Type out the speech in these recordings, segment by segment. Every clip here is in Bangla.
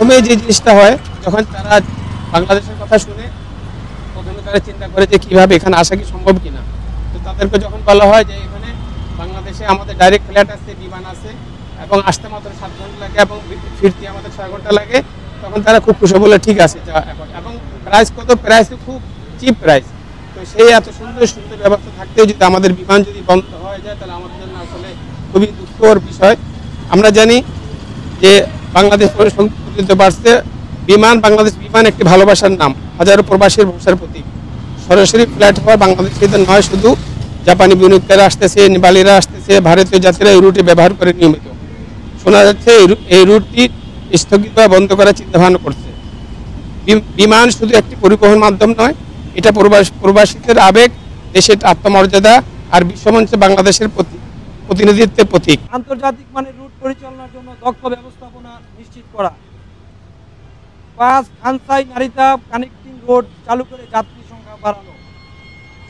প্রথমে যে জিনিসটা হয়, যখন তারা বাংলাদেশের কথা শুনে প্রথমে তারা চিন্তা করে যে কীভাবে এখানে আসা কি সম্ভব কিনা। তো তাদেরকে যখন বলা হয় যে এখানে বাংলাদেশে আমাদের ডাইরেক্ট ফ্লাইট আছে, বিমান আছে এবং আসতে মাত্র 7 ঘন্টা লাগে এবং ফিরতে আমাদের 6 ঘন্টা লাগে, তখন তারা খুব খুশি বলে ঠিক আছে এখন। এবং প্রাইস কত? প্রাইস খুব চিপ প্রাইস। তো সেই এত সুন্দর সুন্দর ব্যবস্থা থাকতেও যদি আমাদের বিমান যদি বন্ধ হয়ে যায়, তাহলে আমাদের জন্য আসলে খুবই দুঃখর বিষয়। আমরা জানি যে বাংলাদেশ প্রতিনিধিত্ব বাড়ছে। বাংলাদেশ বিমান একটি ভালোবাসার নাম, হাজারো প্রবাসীর ভরসার প্রতীক। সরাসরি ফ্লাইট হওয়ার বাংলাদেশিদের নয়, শুধু জাপানি বিনিয়োগকারীরা আসতেছে, নেপালিরা আসতেছে, ভারতীয় যাত্রীরা এই রুটে ব্যবহার করে নিয়মিত। শোনা যাচ্ছে এই রুটটি স্থগিত বা বন্ধ করার চিন্তাভাবনা করছে। বিমান শুধু একটি পরিবহন মাধ্যম নয়, এটা প্রবাসীদের আবেগ, দেশের আত্মমর্যাদা আর বিশ্বমঞ্চে বাংলাদেশের প্রতিনিধিত্বের প্রতীক। আন্তর্জাতিক মানের রুট পরিচালনার জন্য দক্ষ ব্যবস্থাপনা নিশ্চিত করা। 5 খানসাই নারিতা কানেক্টিং রোড চালু করে যাত্রী সংখ্যা বাড়ানো।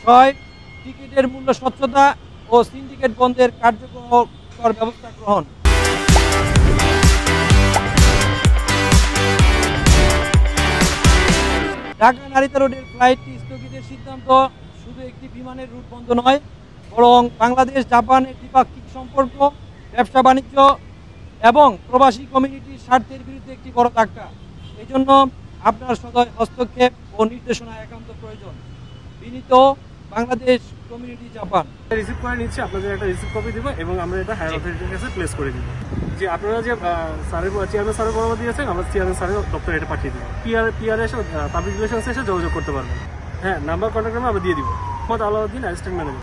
6 টিকিটের মূল্য স্বচ্ছতা ও সিন্ডিকেট বন্ধের কার্যকর ব্যবস্থা গ্রহণ। ঢাকা নারিতা রোডের ফ্লাইটটি স্থগিতের সিদ্ধান্ত শুধু একটি বিমানের রুট বন্ধ নয়, বরং বাংলাদেশ জাপানের দ্বিপাক্ষিক সম্পর্ক, ব্যবসা বাণিজ্য এবং প্রবাসী কমিউনিটির স্বার্থের বিরুদ্ধে একটি বড় ধাক্কা। এই জন্য আপনার সদয় হস্তক্ষেপ ও নির্দেশনা একান্ত প্রয়োজন। বিনীত, বাংলাদেশ কমিউনিটি, জাপান। রিসিভ করে নিচ্ছি, আপনাদের একটা রিসিভ কপি দিব এবং আমরা এটা হায়ার অথরিটির কাছে প্লেস করে দিব। যে আপনারা যে চেয়ারম্যান স্যারের বরাবর দিয়েছেন, আমরা চেয়ারম্যান স্যারের দপ্তরে এটা পাঠিয়ে দিব। পিআর এসে পাবলিক রিলেশনস এসে যোগাযোগ করতে পারবেন। হ্যাঁ, নাম্বার কন্ট্যাক্ট নাম্বার আমরা দিয়ে দিব। Mohammad Alauddin, assistant manager.